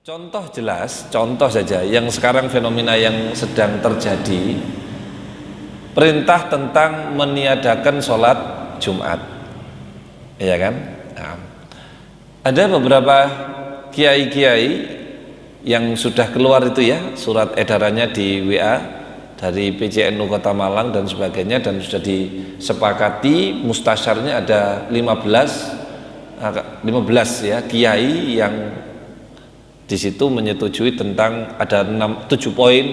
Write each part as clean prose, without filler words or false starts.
Contoh jelas, contoh saja yang sekarang fenomena yang sedang terjadi, perintah tentang meniadakan sholat Jumat, ya kan? Nah, ada beberapa kiai-kiai yang sudah keluar itu ya, surat edarannya di WA dari PJNU Kota Malang dan sebagainya, dan sudah disepakati mustasyarnya ada 15 ya kiai yang di situ menyetujui tentang ada 7 poin,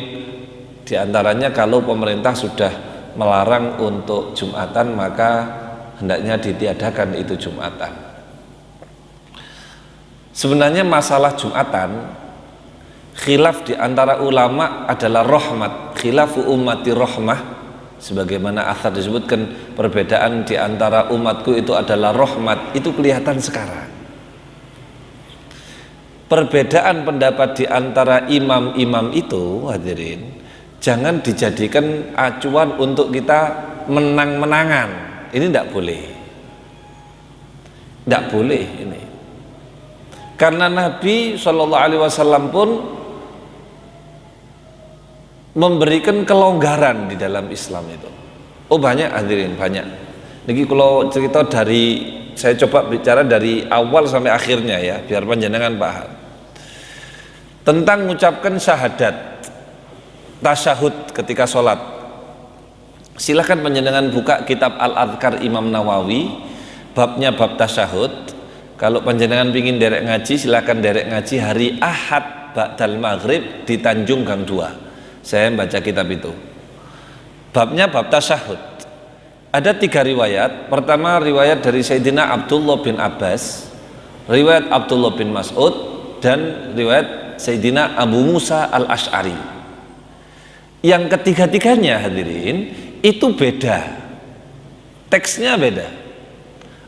diantaranya kalau pemerintah sudah melarang untuk Jumatan maka hendaknya ditiadakan itu Jumatan. Sebenarnya masalah Jumatan khilaf di antara ulama adalah rahmat, khilafu ummati rahmah, sebagaimana athar disebutkan perbedaan di antara umatku itu adalah rahmat, itu kelihatan sekarang. Perbedaan pendapat di antara imam-imam itu, hadirin, jangan dijadikan acuan untuk kita menang-menangan. Ini tidak boleh. Tidak boleh ini. Karena Nabi SAW pun memberikan kelonggaran di dalam Islam itu. Oh banyak hadirin, banyak. Niki kalau cerita saya coba bicara dari awal sampai akhirnya ya, biar panjenengan paham. Tentang mengucapkan syahadat, tasyahud ketika sholat. Silahkan panjenengan buka kitab Al-Adhkar Imam Nawawi, babnya bab tasyahud. Kalau panjenengan pingin derek ngaji, silahkan derek ngaji hari Ahad ba'dal maghrib di Tanjung Gang 2. Saya membaca kitab itu. Babnya bab tasyahud. Ada 3 riwayat. Pertama riwayat dari Sayyidina Abdullah bin Abbas, riwayat Abdullah bin Mas'ud, dan riwayat Sayyidina Abu Musa al-Ash'ari. Yang ketiga-tiganya hadirin itu beda, teksnya beda.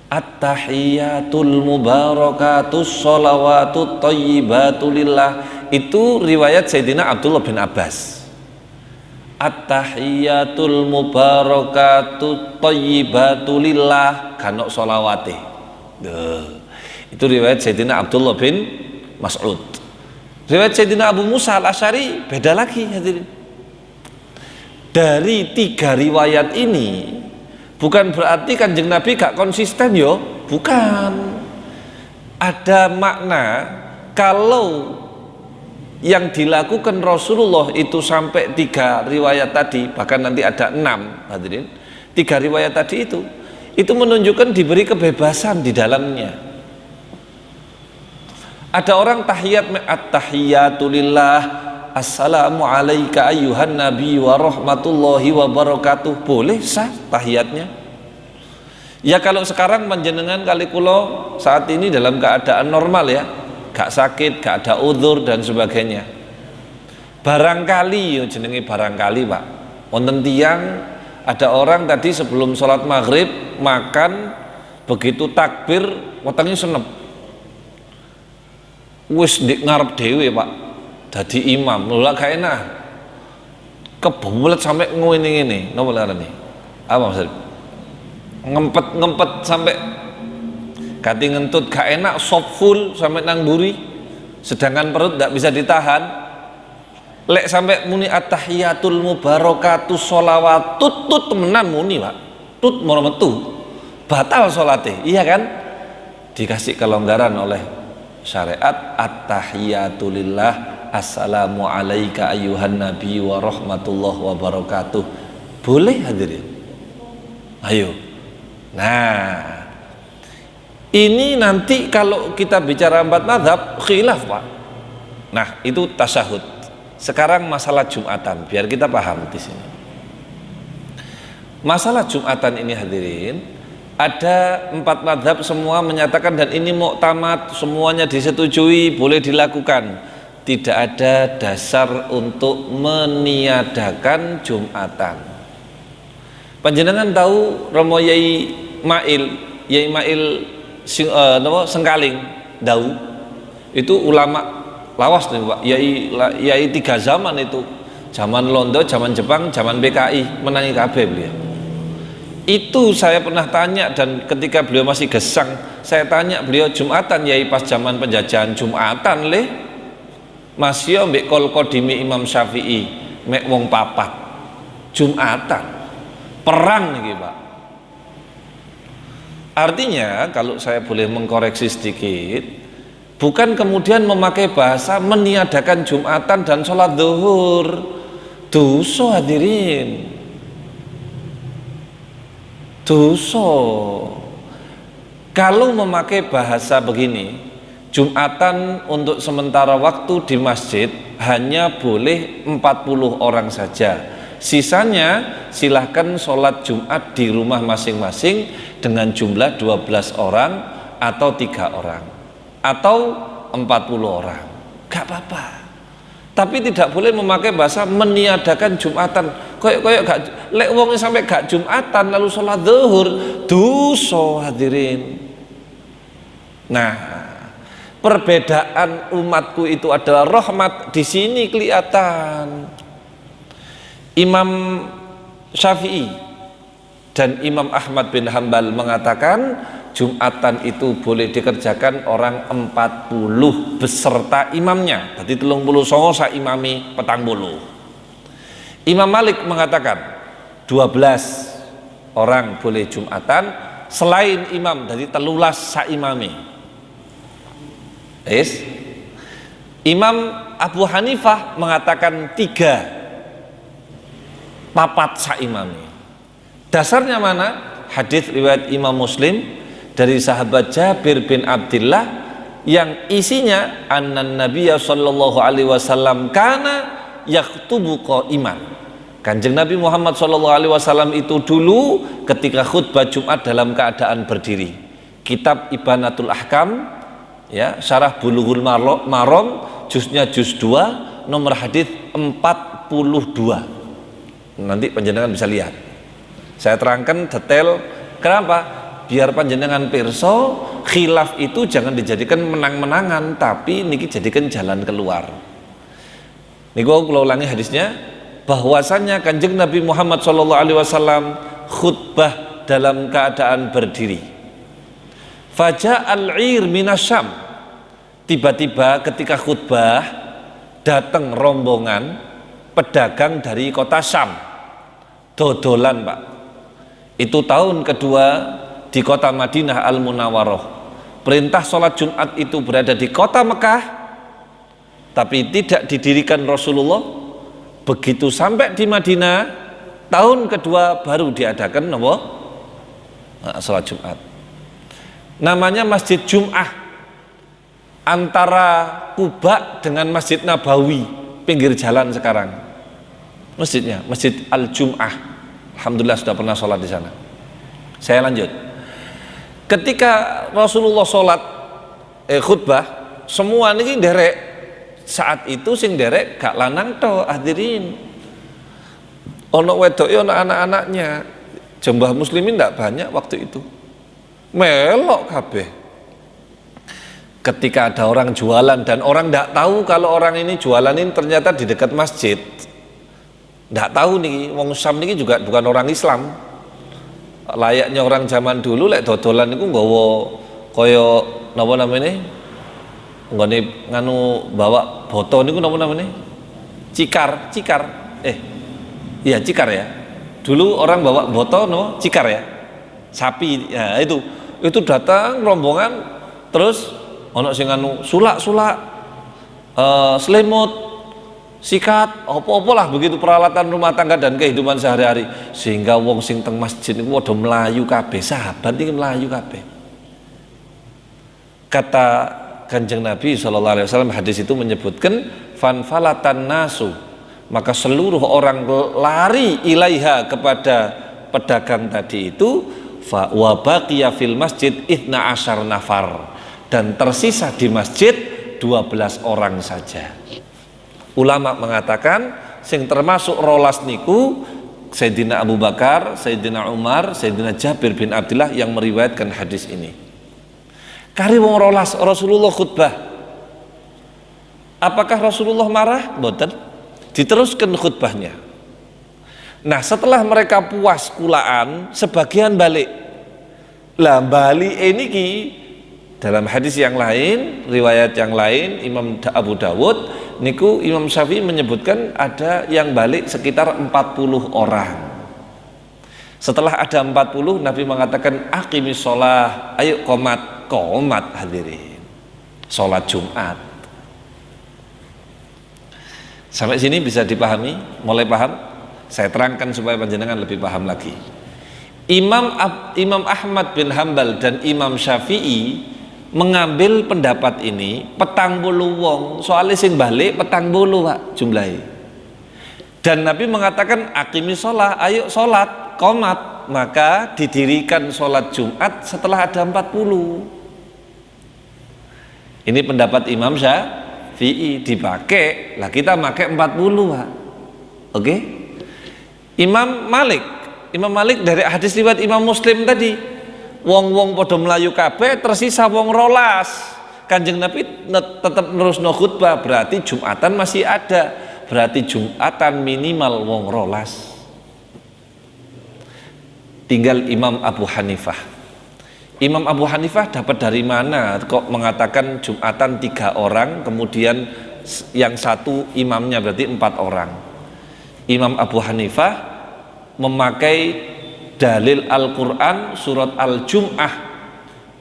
At-tahiyatul mubarakatus sholawatut thayyibatu lillah, itu riwayat Sayyidina Abdullah bin Abbas. At-tahiyatul mubarakatut thayyibatu lillah kanok sholawate. Itu riwayat Sayyidina Abdullah bin Mas'ud. Riwayat Sayyidina Abu Musa al-Ash'ari beda lagi hadirin. Dari 3 riwayat ini bukan berarti Kanjeng Nabi gak konsisten yo, bukan. Ada makna kalau yang dilakukan Rasulullah itu sampai 3 riwayat tadi, bahkan nanti ada 6 hadirin, 3 riwayat tadi itu menunjukkan diberi kebebasan di dalamnya. Ada orang tahiyat at-tahiyatulillah, assalamu alayka ayyuhan nabi wa rahmatullahi wa barakatuh, boleh sah tahiyatnya. Ya kalau sekarang panjenengan kali kulo saat ini dalam keadaan normal ya, gak sakit, gak ada udzur dan sebagainya, barangkali, jenenge barangkali Pak, wonten tiyang, ada orang tadi sebelum sholat maghrib makan, begitu takbir wetenge senep, wis ndek ngarep dhewe Pak, dadi imam, lha gak enak, kebulet sampai ngene-ngene, napa larane? Apa maksud? Ngempet sampai kati ngentut gak enak, sop full sampai nang buri, sedangkan perut tidak bisa ditahan. Lek sampai muni at-tahiyatul mubarakatus sholawatut, tut temenan muni Pak, tut mau metu, batal sholatnya, iya kan? Dikasih kelonggaran oleh syariat, at-tahiyatulillah, assalamu alayka ayyuhan nabi wa rahmatullahi wa barakatuh, boleh hadirin? Ayo. Nah, ini nanti kalau kita bicara 4 mazhab khilaf Pak. Nah itu tasyahud. Sekarang masalah Jumatan, biar kita paham di sini. Masalah Jumatan ini hadirin, ada 4 mazhab semua menyatakan, dan ini muktamad, semuanya disetujui, boleh dilakukan. Tidak ada dasar untuk meniadakan Jumatan. Panjenengan tahu Romo Yai Mail Sengkaling Dau, itu ulama lawas nih Pak, Yai 3 zaman itu, zaman Londo, zaman Jepang, zaman PKI, menangi kabeh beliau. Itu saya pernah tanya, dan ketika beliau masih gesang, saya tanya beliau, Jumatan Yai pas zaman penjajahan Jumatan leh? Masya mbek kol kodimi Imam Syafi'i mek wong papat Jumatan perang nih Pak. Artinya kalau saya boleh mengkoreksi sedikit, bukan kemudian memakai bahasa meniadakan Jumatan dan sholat zuhur. Dosa hadirin, dosa. Kalau memakai bahasa begini, Jumatan untuk sementara waktu di masjid hanya boleh 40 orang saja. Sisanya silahkan sholat Jumat di rumah masing-masing dengan jumlah 12 orang atau 3 orang atau 40 orang, gak apa-apa. Tapi tidak boleh memakai bahasa meniadakan Jumatan. Koyok gak lek wong sampai gak Jumatan lalu sholat zuhur, dosa hadirin. Nah, perbedaan umatku itu adalah rahmat, di sini kelihatan. Imam Syafi'i dan Imam Ahmad bin Hambal mengatakan Jumatan itu boleh dikerjakan orang 40 beserta imamnya. Berarti 39 sa imami 40. Imam Malik mengatakan 12 orang boleh Jumatan selain imam, dari 13 sa imami. Yes. Imam Abu Hanifah mengatakan 3 papat sa imami. Dasarnya mana? Hadis riwayat Imam Muslim dari sahabat Jabir bin Abdullah yang isinya annan Nabiyya sallallahu alaihi wasallam kana yaktubu qaiman. Kanjeng Nabi Muhammad sallallahu alaihi wasallam itu dulu ketika khutbah Jumat dalam keadaan berdiri. Kitab Ibanatul Ahkam ya, Syarah Bulughul Maram juznya juz 2 nomor hadis 42. Nanti panjenengan bisa lihat. Saya terangkan detail kenapa? Biar panjenengan pirsa khilaf itu jangan dijadikan menang-menangan, tapi niki jadikan jalan keluar. Niku kula ulangi hadisnya, bahwasannya Kanjeng Nabi Muhammad SAW khutbah dalam keadaan berdiri. Faja'al 'ir minasyam. Tiba-tiba ketika khutbah datang rombongan pedagang dari kota Syam. Dodolan, Pak. Itu tahun kedua di kota Madinah Al-Munawwarah. Perintah sholat Jumat itu berada di kota Mekah, tapi tidak didirikan Rasulullah. Begitu sampai di Madinah, tahun kedua baru diadakan sholat Jumat. Namanya Masjid Jum'ah, antara Kuba dengan Masjid Nabawi, pinggir jalan sekarang. Masjidnya Masjid Al-Jum'ah. Alhamdulillah sudah pernah sholat di sana. Saya lanjut. Ketika Rasulullah sholat khutbah, semua ini derek. Saat itu sing derek gak lanang to hadirin. Ono wedoke ono anak-anaknya. Jumlah muslimin tidak banyak waktu itu. Melok kabeh. Ketika ada orang jualan dan orang tidak tahu kalau orang ini jualan ini ternyata di dekat masjid. Tidak tahu nih, wong Syam ini juga bukan orang Islam. Layaknya orang zaman dulu lek dodolan niku nggawa kaya napa namanya? Nggone nganu bawa boto niku napa namanya? Cikar. Iya cikar ya. Dulu orang bawa boto no cikar ya. Sapi ya itu datang rombongan terus ono sing nganu sulak-sulak selimut sikat, apa-apa lah begitu peralatan rumah tangga dan kehidupan sehari-hari, sehingga wong sing teng masjid niku padha melayu kabeh, sahabat iki melayu kabeh. Kata Kanjeng Nabi SAW, hadis itu menyebutkan fanfalatan nasu, maka seluruh orang lari ilaiha kepada pedagang tadi itu, fa wa baqiya fil masjid 12 nafar, dan tersisa di masjid 12 orang saja. Ulama mengatakan sing termasuk rolas niku Sayyidina Abu Bakar, Sayyidina Umar, Sayyidina Jabir bin Abdullah yang meriwayatkan hadis ini. Kari wong rolas Rasulullah khutbah. Apakah Rasulullah marah? Mboten. Diteruskan khutbahnya. Nah, setelah mereka puas kulaan, sebagian balik. Lah balik ini ki dalam hadis yang lain, riwayat yang lain, Imam Abu Dawud niku Imam Syafi'i menyebutkan ada yang balik sekitar 40 orang. Setelah ada 40, Nabi mengatakan aqimis sholah, ayo qomat hadirin, sholat Jumat. Sampai sini bisa dipahami? Mulai paham? Saya terangkan supaya panjenengan lebih paham lagi. Imam Ahmad bin Hambal dan Imam Syafi'i mengambil pendapat ini 40 wong, soalnya sing balik 40 Pak jumlahnya. Dan Nabi mengatakan aqimis sholah, ayo sholat qomat, maka didirikan sholat Jumat setelah ada 40. Ini pendapat Imam Syafi'i, dipakai lah, kita pakai 40 Pak. Oke? Imam Malik dari hadis riwayat Imam Muslim tadi, wong-wong podo melayu kabeh tersisa wong rolas. Kanjeng Nabi tetap nerusno khutbah, berarti Jumatan masih ada, berarti Jumatan minimal wong rolas. Tinggal Imam Abu Hanifah. Imam Abu Hanifah dapat dari mana kok mengatakan Jumatan 3 orang, kemudian yang satu imamnya berarti 4 orang. Imam Abu Hanifah memakai dalil Al-Quran surat Al-Jum'ah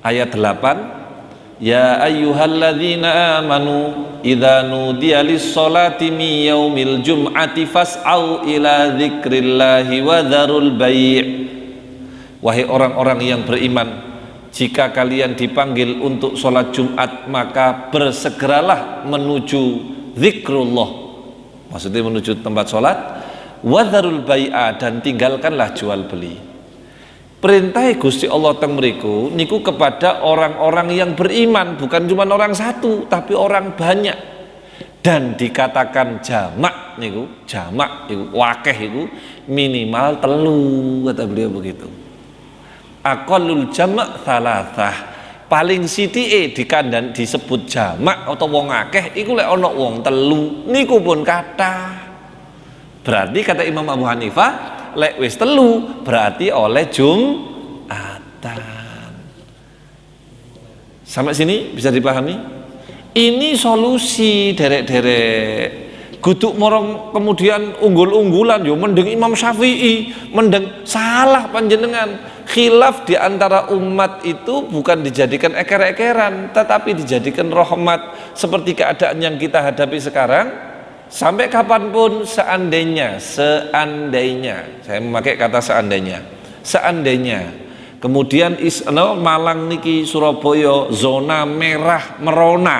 ayat 8, ya ayyuhalladzina amanu idza nudiya lis-sholati min yaumil jum'ati fas'au ila dzikrillahi wa dzarul bai'. Wahai orang-orang yang beriman, jika kalian dipanggil untuk sholat Jumat, maka bersegeralah menuju zikrullah, maksudnya menuju tempat sholat, wadharul bai'a, dan tinggalkanlah jual beli. Perintah Gusti Allah teng mriku niku kepada orang-orang yang beriman, bukan cuma orang satu tapi orang banyak. Dan dikatakan jamak niku, jamak iku wakeh iku minimal 3, kata beliau begitu. Aqallul jamak thalathah, paling sithike dikandhan disebut jamak atau wong akeh iku lek ana wong 3 niku pun kathah. Berarti kata Imam Abu Hanifah, lek wis 3 berarti oleh Jumatan. Sampai sini bisa dipahami? Ini solusi derek-derek. Guduk morong kemudian unggul-unggulan, yo mendeng Imam Syafi'i, mendeng salah panjenengan. Khilaf di antara umat itu bukan dijadikan eker-ekeran, tetapi dijadikan rahmat, seperti keadaan yang kita hadapi sekarang. Sampai kapanpun seandainya, saya memakai kata seandainya, kemudian Malang niki Surabaya zona merah merona,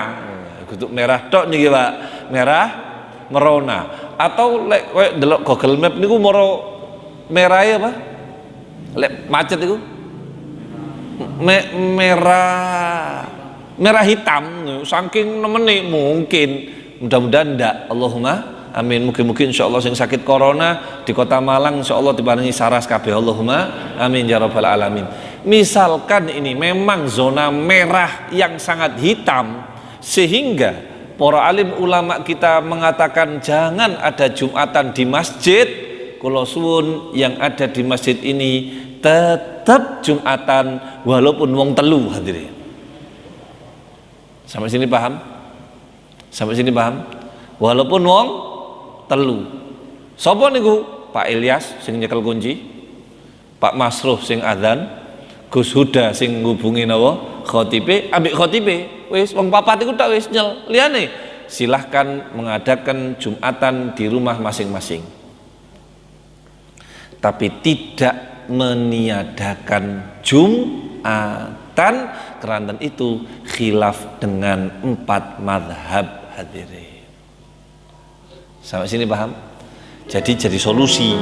kutuk merah tok niki Pak, merah merona, atau lek koyo delok Google Map niku moro merah ya Pak, lek macet itu merah hitam, saking nemene mungkin. Mudah-mudahan ndak, Allahumma amin. Mungkin insyaallah sing sakit corona di kota Malang insyaallah diparingi saras kabeh, Allahumma amin ya rabbal alamin. Misalkan ini memang zona merah yang sangat hitam, sehingga para alim ulama kita mengatakan jangan ada Jumatan di masjid, kula suwun yang ada di masjid ini tetap Jumatan walaupun wong 3 hadirin. Sampai sini paham? Sampai sini paham? Walaupun wong 3. Sapa niku? Pak Ilyas sing nyekel kunci, Pak Masruh sing adzan, Gus Huda sing ngubungi napa? Khotibe, ambek khotibe. Wis wong 4 iku tak wis nyel. Liyane silahkan mengadakan Jumatan di rumah masing-masing. Tapi tidak meniadakan Jumatan, karena itu khilaf dengan 4 mazhab hadirin. Sampai sini paham? Jadi solusi.